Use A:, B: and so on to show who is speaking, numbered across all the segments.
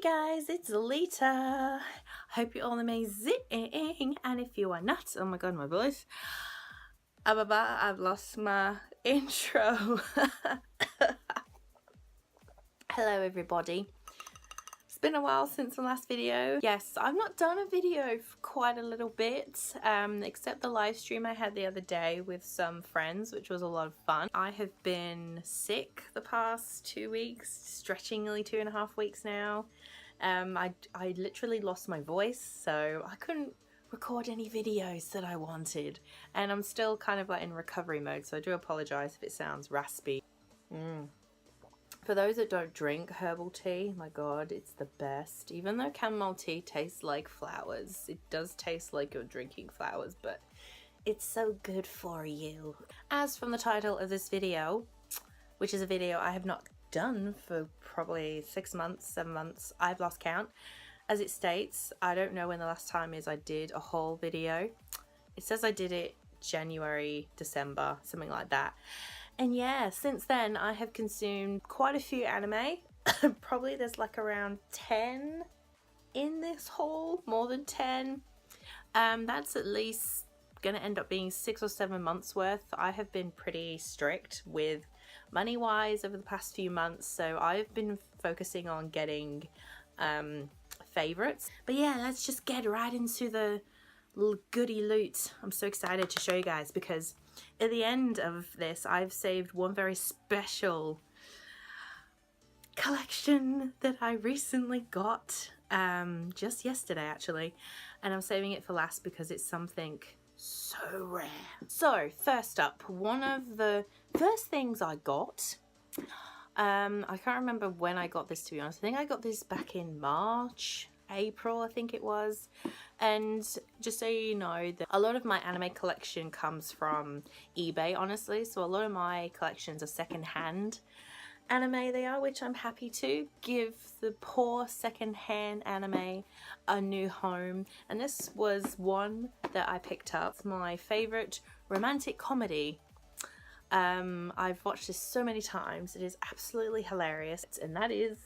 A: Hey guys, it's Lita. Hope you're all amazing, and if you are not, oh my god, my voice. I've lost my intro. Hello everybody. It's been a while since the last video. Yes, I've not done a video for quite a little bit, except the live stream I had the other day with some friends, which was a lot of fun. I have been sick the past 2 weeks, stretchingly 2.5 weeks now. I literally lost my voice, so I couldn't record any videos that I wanted, and I'm still kind of like in recovery mode, so I do apologize if it sounds raspy. For those that don't drink herbal tea, my god, it's the best. Even though chamomile tea tastes like flowers, it does taste like you're drinking flowers, but it's so good for you. As from the title of this video, which is a video I have not done for probably 6 months, 7 months, I've lost count. As it states, I don't know when the last time is I did a whole video. It says I did it January, December, something like that. And yeah, since then I have consumed quite a few anime. Probably there's like around 10 in this haul, more than 10. That's at least gonna end up being 6 or 7 months worth. I have been pretty strict with money wise over the past few months, so I've been focusing on getting favorites. But yeah, let's just get right into the goody loot. I'm so excited to show you guys because at the end of this I've saved one very special collection that I recently got just yesterday actually, and I'm saving it for last because it's something so rare. So first up, one of the first things I got, I can't remember when I got this, to be honest. I think I got this back in March, April I think it was. And just so you know, that a lot of my anime collection comes from eBay, honestly, so a lot of my collections are second-hand anime they are, which I'm happy to give the poor second-hand anime a new home. And this was one that I picked up. It's my favorite romantic comedy. I've watched this so many times. It is absolutely hilarious, and that is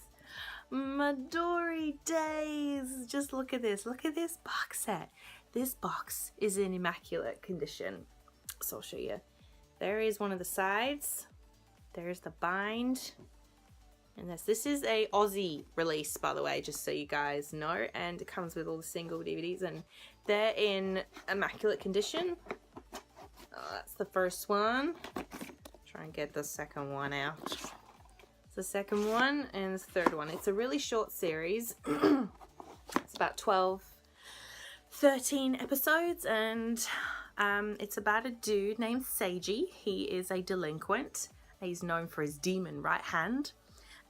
A: Midori Days. Just look at this box set. This box is in immaculate condition, so I'll show you. There is one of the sides, there's the bind, and this is a Aussie release, by the way, just so you guys know, and it comes with all the single DVDs and they're in immaculate condition. That's the first one. Try and get the second one out. It's the second one and the third one. It's a really short series. It's about 13 episodes, and it's about a dude named Seiji. He is a delinquent. He's known for his demon right hand.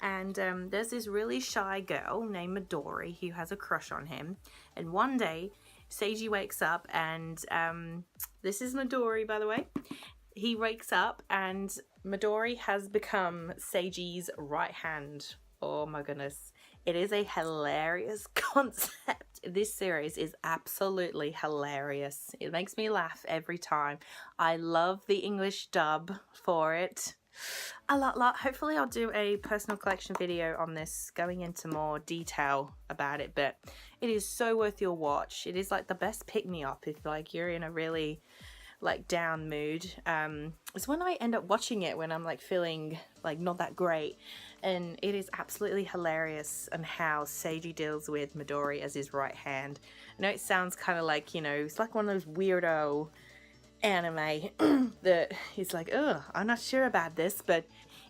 A: And there's this really shy girl named Midori who has a crush on him. And one day, Seiji wakes up and this is Midori, by the way. He wakes up and Midori has become Seiji's right hand. Oh my goodness. It is a hilarious concept. This series is absolutely hilarious. It makes me laugh every time. I love the English dub for it. A lot. Hopefully I'll do a personal collection video on this, going into more detail about it, but it is so worth your watch. It is like the best pick-me-up if like you're in a really like down mood. It's when I end up watching it when I'm like feeling like not that great, and it is absolutely hilarious on how Seiji deals with Midori as his right hand. I know it sounds kind of like, you know, it's like one of those weirdo anime that he's like, oh, I'm not sure about this, but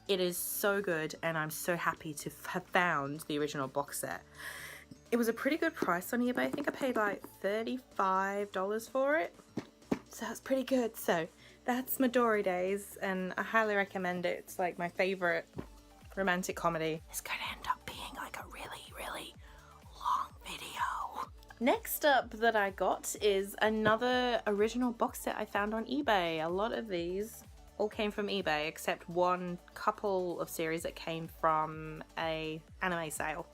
A: it is so good, and I'm so happy to have found the original box set. It was a pretty good price on eBay. I think I paid like $35 for it, so that's pretty good. So that's Midori Days, and I highly recommend it. It's like my favorite romantic comedy. It's gonna end up being like a really long video. Next up that I got is another original box set I found on eBay. A lot of these all came from eBay except one couple of series that came from a anime sale.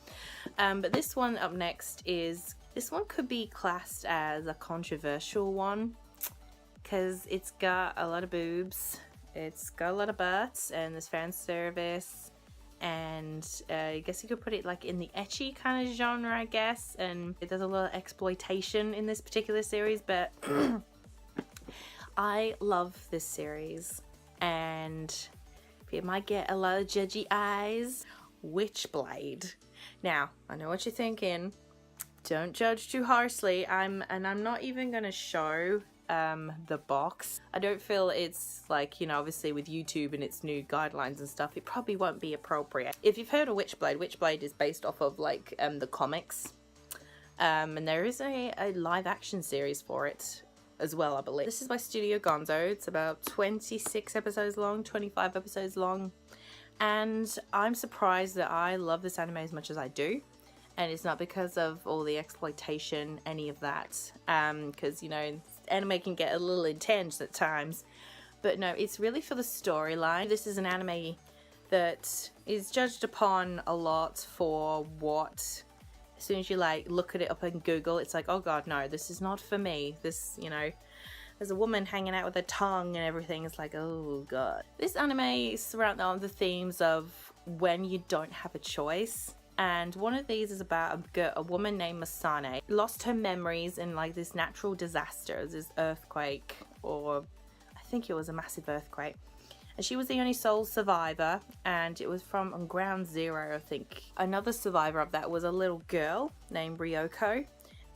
A: But this one up next is, this one could be classed as a controversial one because it's got a lot of boobs, it's got a lot of butts, and there's fan service, and I guess you could put it like in the ecchi kind of genre, I guess, and there's a lot of exploitation in this particular series, but I love this series, and it might get a lot of judgy eyes. Witchblade. Now, I know what you're thinking. Don't judge too harshly. I'm not even gonna show the box. I don't feel it's like, you know, obviously with YouTube and its new guidelines and stuff, it probably won't be appropriate. If you've heard of Witchblade, Witchblade is based off of like the comics, and there is a live action series for it as well, I believe. This is by Studio Gonzo. It's about 26 episodes long, 25 episodes long, and I'm surprised that I love this anime as much as I do. And it's not because of all the exploitation, any of that, because, you know, anime can get a little intense at times. But no, it's really for the storyline. This is an anime that is judged upon a lot for what, as soon as you like look at it up on Google, it's like, oh god, no, this is not for me. This, you know, there's a woman hanging out with her tongue and everything. It's like, oh god. This anime is surrounded on the themes of when you don't have a choice. And one of these is about a woman named Masane. Lost her memories in like this natural disaster, this earthquake, or I think it was a massive earthquake. And she was the only sole survivor, and it was from on ground zero, I think. Another survivor of that was a little girl named Ryoko.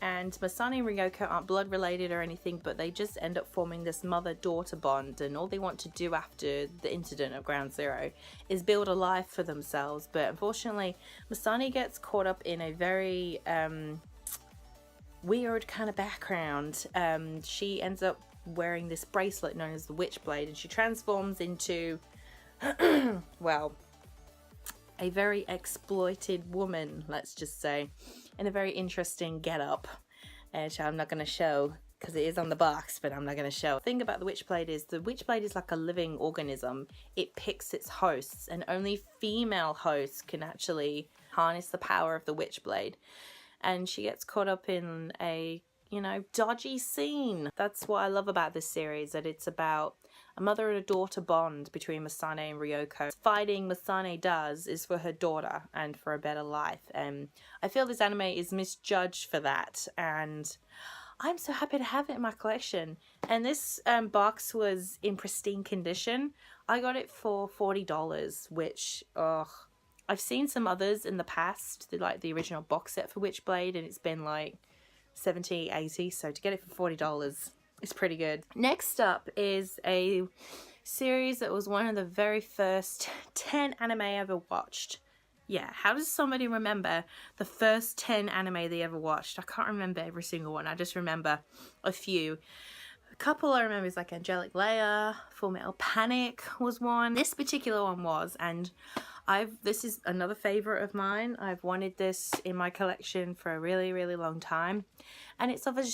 A: And Masane and Ryoko aren't blood related or anything, but they just end up forming this mother-daughter bond, and all they want to do after the incident of Ground Zero is build a life for themselves. But unfortunately, Masane gets caught up in a very weird kind of background. She ends up wearing this bracelet known as the Witchblade, and she transforms into, well, a very exploited woman, let's just say, in a very interesting get-up, which I'm not going to show because it is on the box, but I'm not going to show. The thing about the Witchblade is like a living organism. It picks its hosts, and only female hosts can actually harness the power of the Witchblade. And she gets caught up in a, you know, dodgy scene. That's what I love about this series, that it's about a mother and a daughter bond between Masane and Ryoko. Fighting Masane does is for her daughter and for a better life, and I feel this anime is misjudged for that, and I'm so happy to have it in my collection. And this box was in pristine condition. I got it for $40, which, I've seen some others in the past, like the original box set for Witchblade, and it's been like $70, $80, so to get it for $40, it's pretty good. Next up is a series that was one of the very first 10 anime I ever watched. Yeah, how does somebody remember the first 10 anime they ever watched? I can't remember every single one. I just remember a few. A couple I remember is like Angelic Layer, Full Metal Panic was one. This particular one was, and this is another favorite of mine. I've wanted this in my collection for a really, really long time. And it's of a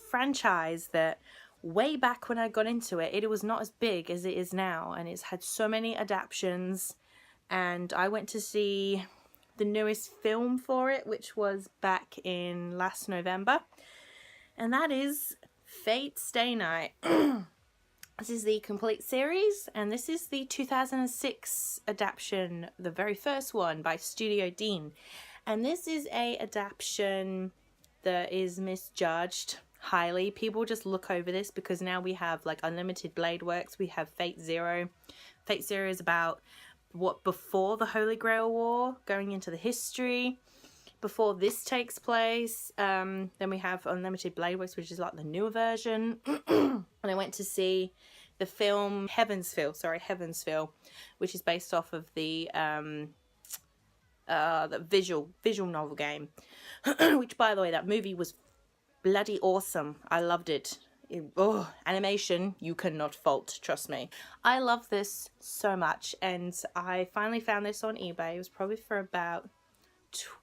A: franchise that way back when I got into it, it was not as big as it is now. And it's had so many adaptations. And I went to see the newest film for it, which was back in last November. And that is Fate Stay Night. This is the complete series, and this is the 2006 adaptation, the very first one by Studio Dean. And this is a adaptation that is misjudged highly. People just look over this because now we have like Unlimited Blade Works, we have Fate Zero. Fate Zero is about what before the Holy Grail War, going into the history before this takes place. Then we have Unlimited Blade Works, which is like the newer version. And I went to see the film Heavensville, which is based off of the visual novel game. Which, by the way, that movie was bloody awesome. I loved it. Animation, you cannot fault, trust me. I love this so much, and I finally found this on eBay. It was probably for about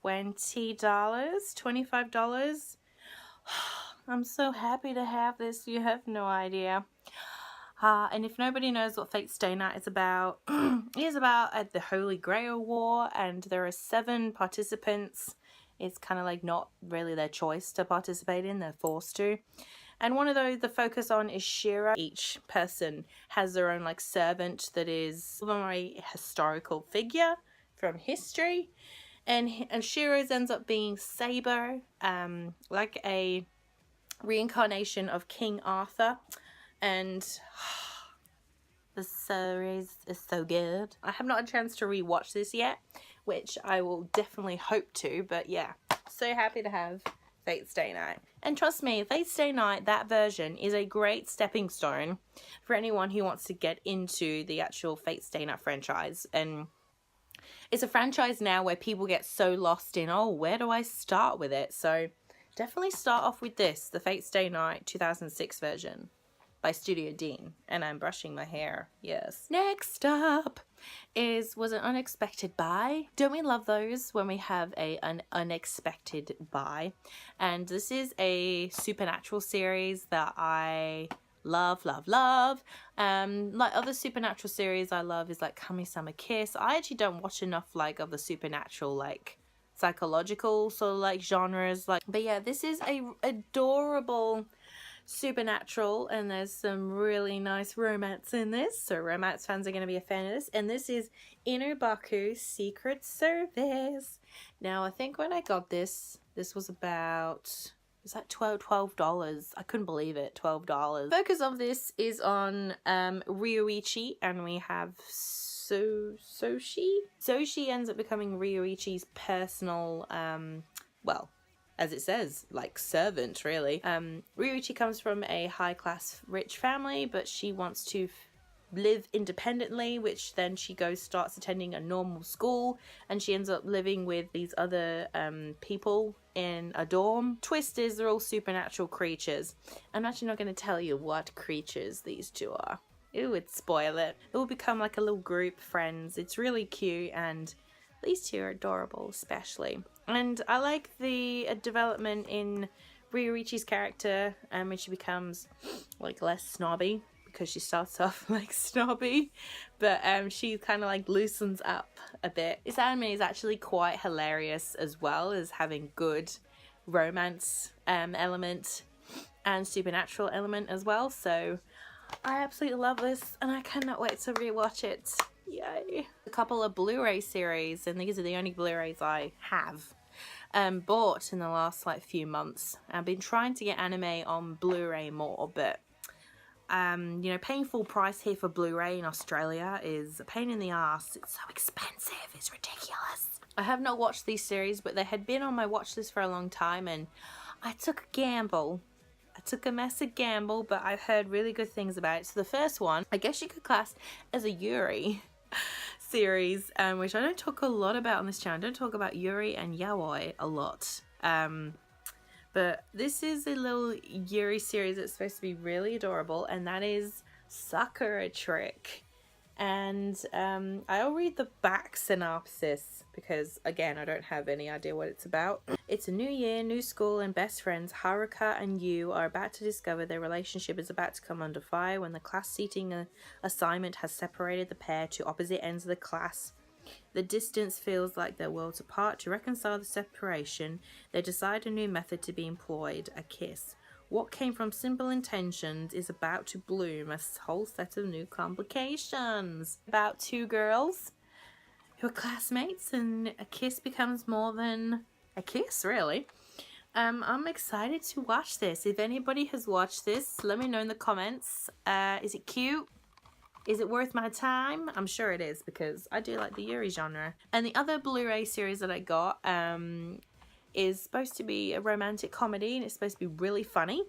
A: $20, $25. I'm so happy to have this, you have no idea. And if nobody knows what Fate Stay Night is about, it is about at the Holy Grail War, and there are 7 participants. It's kind of like not really their choice to participate in, they're forced to. And one of those, the focus on is Shira. Each person has their own like servant that is a historical figure from history. And Shiro's ends up being Saber, like a reincarnation of King Arthur. And the series is so good. I have not had a chance to rewatch this yet, which I will definitely hope to. But yeah, so happy to have Fate's Day Night. And trust me, Fate's Day Night, that version, is a great stepping stone for anyone who wants to get into the actual Fate's Day Night franchise. And it's a franchise now where people get so lost in, oh, where do I start with it? So definitely start off with this, the Fate's Day Night 2006 version by Studio Dean. And I'm brushing my hair, yes. Next up was an unexpected buy. Don't we love those when we have an unexpected buy? And this is a supernatural series that I love. Like other supernatural series I love is like Kami-sama Kiss. I actually don't watch enough like of the supernatural, like psychological sort of like genres, like, but yeah, this is a adorable supernatural, and there's some really nice romance in this, so romance fans are going to be a fan of this. And this is Inubaku Secret Service. Now I think when I got this was about, was that $12? I couldn't believe it, $12. Focus of this is on Ryoichi, and we have Soshi. Soshi ends up becoming Ryoichi's personal, well, as it says, like servant, really. Ryoichi comes from a high-class rich family, but she wants to live independently, which then she starts attending a normal school, and she ends up living with these other people in a dorm. Twist is they're all supernatural creatures. I'm actually not going to tell you what creatures these two are. It would spoil it. It will become like a little group, friends. It's really cute, and these two are adorable, especially. And I like the development in Ryoichi's character when she becomes like less snobby, because she starts off like snobby, but she kind of like loosens up a bit. This anime is actually quite hilarious, as well as having good romance element and supernatural element as well. So I absolutely love this, and I cannot wait to rewatch it. Yay. A couple of Blu-ray series, and these are the only Blu-rays I have bought in the last like few months. I've been trying to get anime on Blu-ray more, but you know, paying full price here for Blu-ray in Australia is a pain in the ass. It's so expensive, it's ridiculous. I have not watched these series, but they had been on my watch list for a long time, and I took a gamble. I took a massive gamble, but I've heard really good things about it. So the first one, I guess you could class as a Yuri series, which I don't talk a lot about on this channel. I don't talk about Yuri and Yaoi a lot. But this is a little Yuri series that's supposed to be really adorable, and that is Sakura Trick. And I'll read the back synopsis because, again, I don't have any idea what it's about. It's a new year, new school, and best friends Haruka and Yu are about to discover their relationship is about to come under fire when the class seating assignment has separated the pair to opposite ends of the class. The distance feels like they're worlds apart. To reconcile the separation, they decide a new method to be employed, a kiss. What came from simple intentions is about to bloom a whole set of new complications. About two girls who are classmates, and a kiss becomes more than a kiss, really. I'm excited to watch this. If anybody has watched this, let me know in the comments. Is it cute? Is it worth my time? I'm sure it is, because I do like the Yuri genre. And the other Blu-ray series that I got is supposed to be a romantic comedy, and it's supposed to be really funny.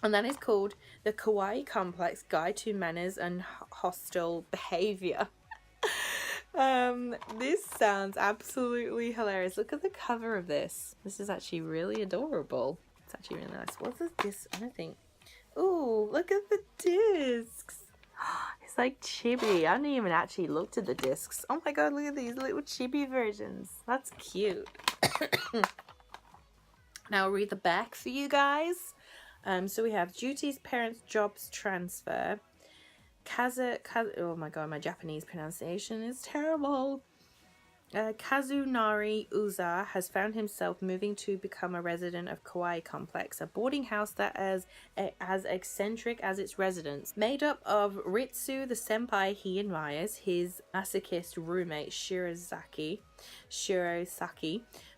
A: And that is called The Kawaii Complex Guide to Manners and Hostile Behavior. This sounds absolutely hilarious. Look at the cover of this. This is actually really adorable. It's actually really nice. What's this? I don't think. Ooh, look at the discs. It's like chibi. I haven't even actually looked at the discs. Oh my god, look at these little chibi versions. That's cute. Now I'll read the back for you guys. So we have duties, parents, jobs, transfer. Oh my god, my Japanese pronunciation is terrible. Kazunari Uza has found himself moving to become a resident of Kawaii Complex, a boarding house that is as eccentric as its residents. Made up of Ritsu, the senpai he admires, his masochist roommate Shirosaki,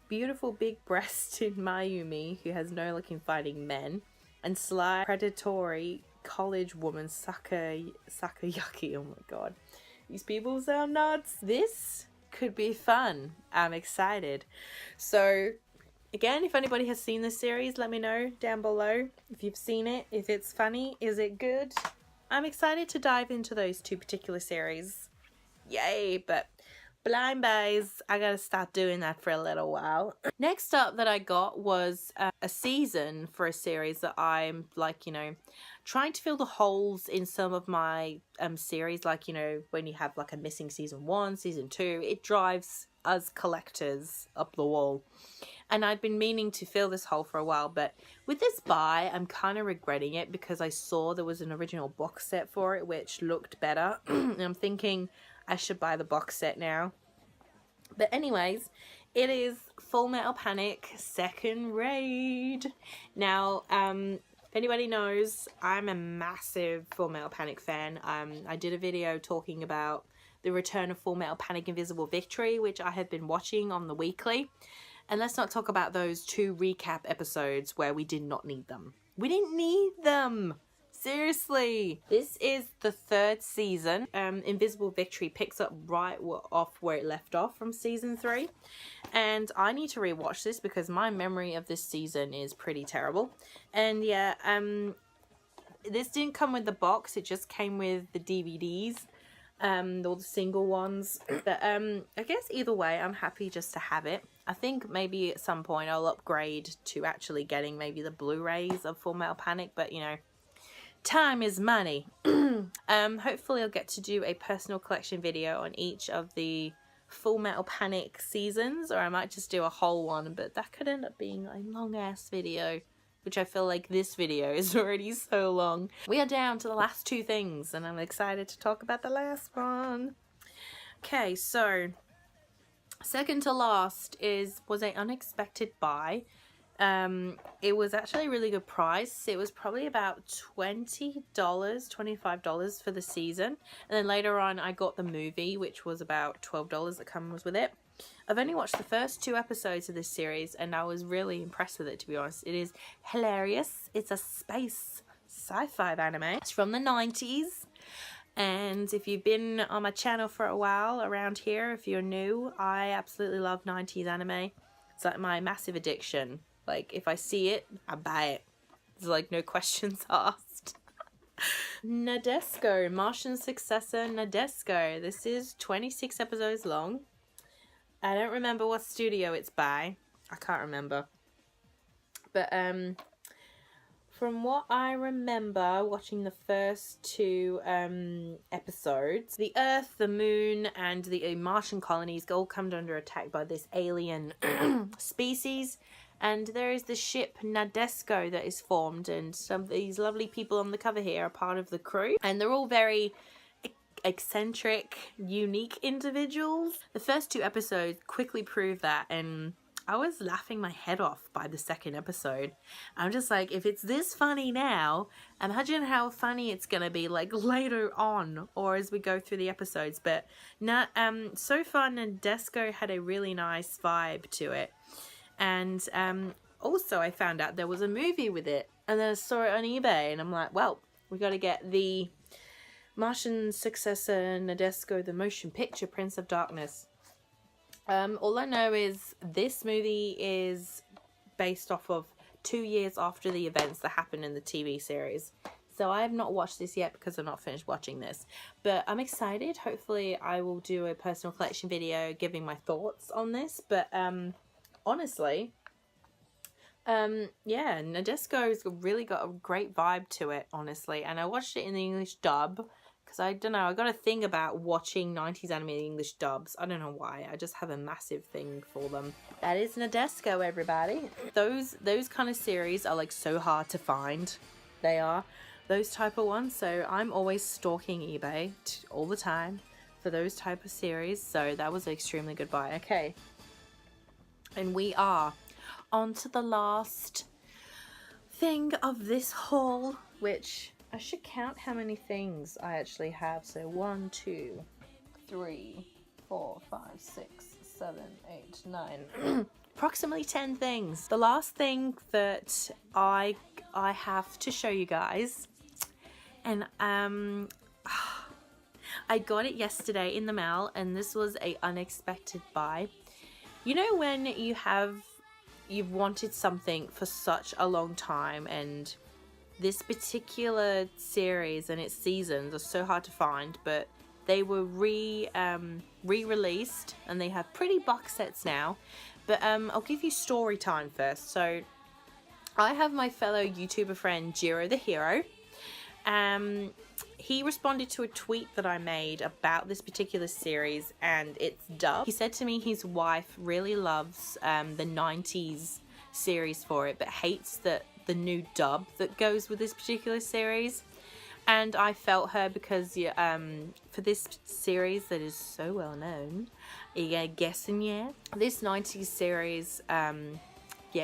A: beautiful big-breasted Mayumi, who has no luck in finding men, and sly, predatory college woman Sakayaki. Oh my god. These people sound nuts. This could be fun. I'm excited. So again, if anybody has seen this series, let me know down below if you've seen it, if it's funny, is it good. I'm excited to dive into those two particular series. Yay. But blind buys, I gotta start doing that for a little while. Next up that I got was a season for a series that I'm like, trying to fill the holes in some of my series, like, when you have like a missing season 1, season 2, it drives us collectors up the wall. And I've been meaning to fill this hole for a while, but with this buy, I'm kind of regretting it because I saw there was an original box set for it, which looked better. And I'm thinking I should buy the box set now. But anyways, it is Full Metal Panic Second Raid. Now, if anybody knows, I'm a massive Full Metal Panic fan. I did a video talking about the return of Full Metal Panic Invisible Victory, which I have been watching on the weekly. And let's not talk about those 2 recap episodes where we did not need them. We didn't need them! Seriously! This is the 3rd season. Invisible Victory picks up right off where it left off from season 3. And I need to rewatch this because my memory of this season is pretty terrible. And yeah, this didn't come with the box. It just came with the DVDs. All the single ones. But I guess either way, I'm happy just to have it. I think maybe at some point I'll upgrade to actually getting maybe the Blu-rays of Full Metal Panic. But time is money. Hopefully I'll get to do a personal collection video on each of the Full Metal Panic seasons, or I might just do a whole one, but that could end up being a long ass video, which I feel like this video is already so long. We are down to the last 2 things, and I'm excited to talk about the last one. Okay, so second to last was an unexpected buy. It was actually a really good price. It was probably about $20, $25 for the season. And then later on I got the movie, which was about $12 that comes with it. I've only watched the first 2 episodes of this series and I was really impressed with it, to be honest. It is hilarious. It's a space sci-fi anime. It's from the 90s. And if you've been on my channel for a while around here, if you're new, I absolutely love 90s anime. It's like my massive addiction. Like, if I see it, I buy it. There's like no questions asked. Nadesco, Martian successor Nadesco. This is 26 episodes long. I don't remember what studio it's by. I can't remember. But from what I remember watching the first 2 episodes, the Earth, the Moon, and the Martian colonies all come under attack by this alien species. And there is the ship Nadesco that is formed, and some of these lovely people on the cover here are part of the crew. And they're all very eccentric, unique individuals. The first 2 episodes quickly prove that, and I was laughing my head off by the 2nd episode. I'm just like, if it's this funny now, imagine how funny it's gonna be like later on or as we go through the episodes. But so far Nadesco had a really nice vibe to it. And also I found out there was a movie with it, and then I saw it on eBay and I'm like, well, we got to get the Martian successor Nadesco, the motion picture Prince of Darkness. All I know is this movie is based off of 2 years after the events that happened in the TV series. So I have not watched this yet because I'm not finished watching this. But I'm excited. Hopefully I will do a personal collection video giving my thoughts on this. But honestly, yeah, Nadesco's really got a great vibe to it, honestly. And I watched it in the English dub. Because I don't know, I got a thing about watching 90s anime in English dubs. I don't know why. I just have a massive thing for them. That is Nadesco, everybody. Those kind of series are like so hard to find. They are. Those type of ones. So I'm always stalking eBay all the time for those type of series, so that was an extremely good buy. Okay, and we are on to the last thing of this haul, which I should count how many things I actually have. So 1, 2, 3, 4, 5, 6, 7, 8, 9 approximately 10 things. The last thing that I have to show you guys, and I got it yesterday in the mail, and this was a unexpected buy. You know when you've wanted something for such a long time, and this particular series and its seasons are so hard to find, but they were re-released and they have pretty box sets now. But I'll give you story time first. So I have my fellow YouTuber friend Jiro the Hero. He responded to a tweet that I made about this particular series and its dub. He said to me his wife really loves the 90s series for it, but hates the new dub that goes with this particular series. And I felt her because for this series that is so well known, this 90s series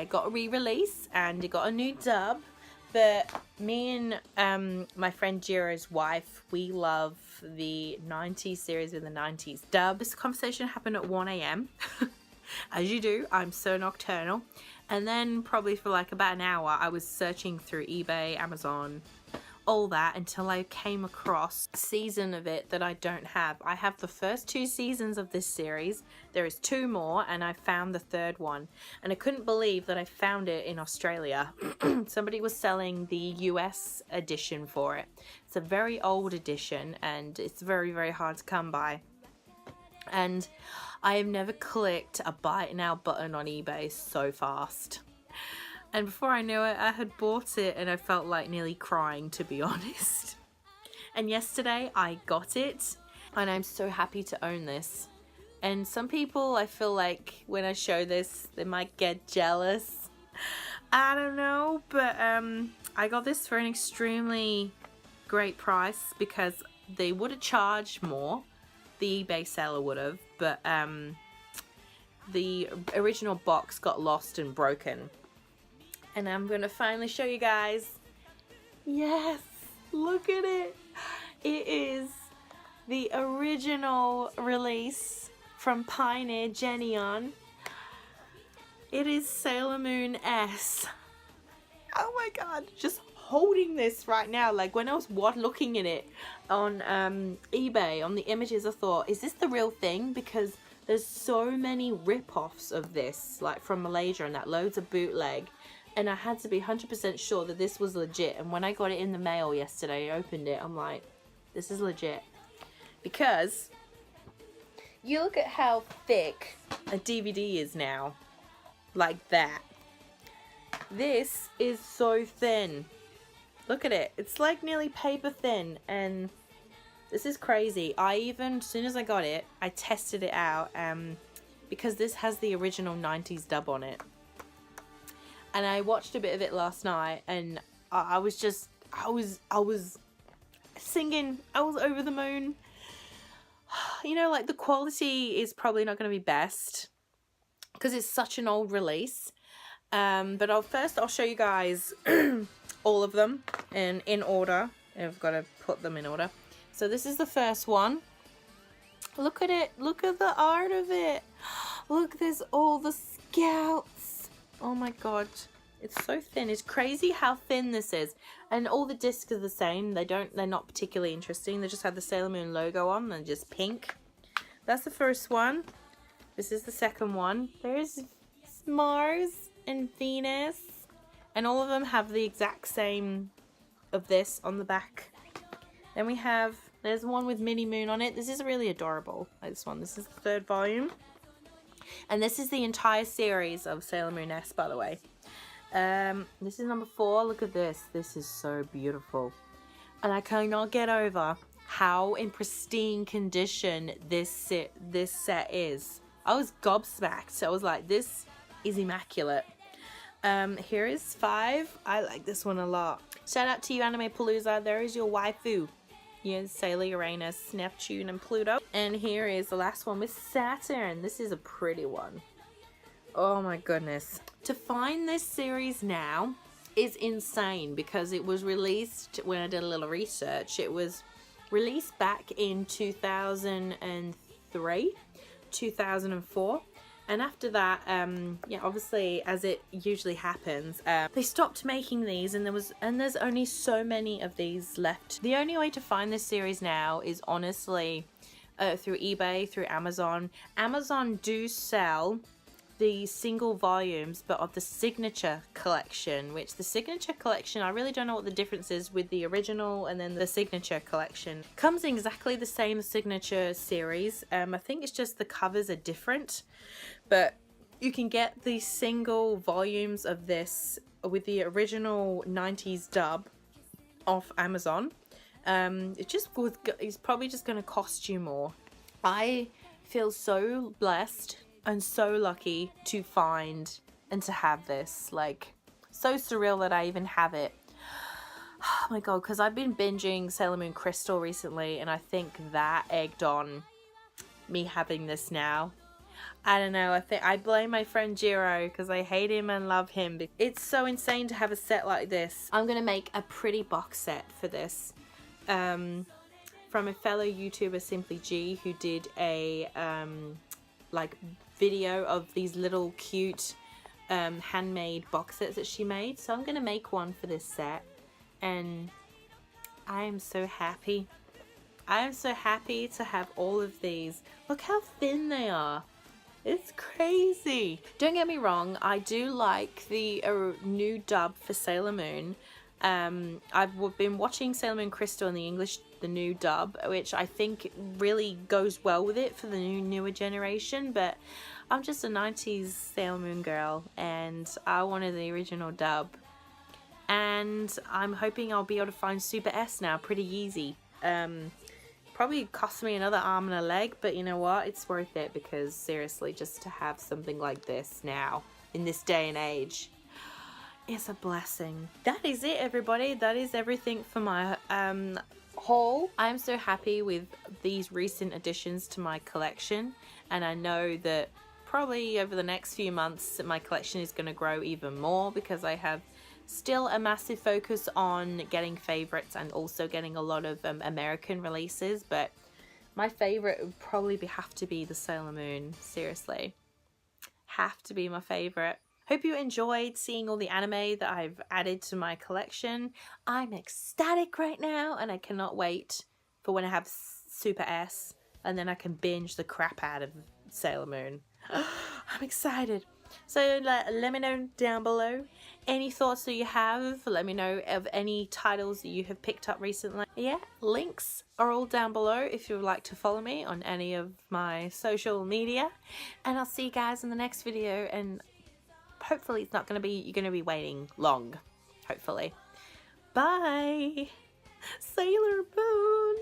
A: got a re-release and it got a new dub. But me and my friend Jiro's wife, we love the 90s series with the 90s dub. This conversation happened at 1 a.m. As you do, I'm so nocturnal. And then probably for like about an hour, I was searching through eBay, Amazon, all that, until I came across a season of it that I don't have. I have the first 2 seasons of this series. There is 2 more, and I found the 3rd one. And I couldn't believe that I found it in Australia. Somebody was selling the US edition for it. It's a very old edition, and it's very, very hard to come by. And I have never clicked a buy it now button on eBay so fast. And before I knew it, I had bought it and I felt like nearly crying, to be honest. And yesterday I got it and I'm so happy to own this. And some people, I feel like when I show this, they might get jealous. I don't know, but I got this for an extremely great price because they would have charged more. The eBay seller would have, but the original box got lost and broken. And I'm going to finally show you guys. Yes, look at it. It is the original release from Pioneer Genion. It is Sailor Moon S. Oh my god, just holding this right now. Like when I was looking at it on eBay, on the images, I thought, is this the real thing? Because there's so many rip-offs of this, like from Malaysia and that, loads of bootleg. And I had to be 100% sure that this was legit. And when I got it in the mail yesterday, I opened it, I'm like, this is legit. Because you look at how thick a DVD is now. Like that. This is so thin. Look at it. It's like nearly paper thin. And this is crazy. As soon as I got it, I tested it out. Because this has the original 90s dub on it. And I watched a bit of it last night, and I was singing. I was over the moon. You know, like the quality is probably not going to be best because it's such an old release. But I'll show you guys all of them in order. I've got to put them in order. So this is the first one. Look at it. Look at the art of it. Look, there's all the scouts. Oh my god, it's so thin. It's crazy how thin this is. And all the discs are the same. They're not particularly interesting. They just have the Sailor Moon logo on. They're just pink. That's the first one. This is the second one. There's Mars and Venus. And all of them have the exact same of this on the back. Then there's one with Mini Moon on it. This is really adorable. Like this one. This is the 3rd volume. And this is the entire series of Sailor Moon S, by the way. This is number 4. Look at this. This is so beautiful. And I cannot get over how in pristine condition this set is. I was gobsmacked. I was like, this is immaculate. Here is 5. I like this one a lot. Shout out to you, Anime Palooza. There is your waifu. Here's Sailor, Uranus, Neptune, and Pluto. And here is the last one with Saturn. This is a pretty one. Oh my goodness. To find this series now is insane because it was released, when I did a little research, it was released back in 2003, 2004. And after that, yeah, obviously, as it usually happens, they stopped making these, and there's only so many of these left. The only way to find this series now is honestly through eBay, through Amazon. Amazon do sell the single volumes, but of the signature collection, which the signature collection, I really don't know what the difference is with the original and then the signature collection. Comes in exactly the same signature series. I think it's just the covers are different, but you can get the single volumes of this with the original 90s dub off Amazon. It's probably just going to cost you more. I feel so blessed and so lucky to find and to have this. Like, so surreal that I even have it. Oh my god, because I've been binging Sailor Moon Crystal recently, and I think that egged on me having this now. I don't know, I blame my friend Jiro because I hate him and love him. It's so insane to have a set like this. I'm gonna make a pretty box set for this from a fellow YouTuber, Simply G, who did a like video of these little cute handmade box sets that she made. So I'm gonna make one for this set, and I am so happy. I am so happy to have all of these. Look how thin they are. It's crazy. Don't get me wrong, I do like the new dub for Sailor Moon. I've been watching Sailor Moon Crystal in the English, the new dub, which I think really goes well with it for the newer generation, but I'm just a 90s Sailor Moon girl and I wanted the original dub. And I'm hoping I'll be able to find Super S now pretty easy. Probably cost me another arm and a leg, but you know what? It's worth it because seriously, just to have something like this now in this day and age, it's a blessing. That is it, everybody. That is everything for my haul. I'm so happy with these recent additions to my collection, and I know that probably over the next few months my collection is going to grow even more because I have still a massive focus on getting favorites and also getting a lot of American releases, but my favorite would probably have to be the Sailor Moon. Seriously, have to be my favorite. Hope you enjoyed seeing all the anime that I've added to my collection. I'm ecstatic right now, and I cannot wait for when I have Super S, and then I can binge the crap out of Sailor Moon. I'm excited. So let me know down below any thoughts that you have. Let me know of any titles that you have picked up recently. Yeah, links are all down below if you would like to follow me on any of my social media. And I'll see you guys in the next video, and hopefully it's not going to be, you're going to be waiting long. Hopefully. Bye! Sailor Moon!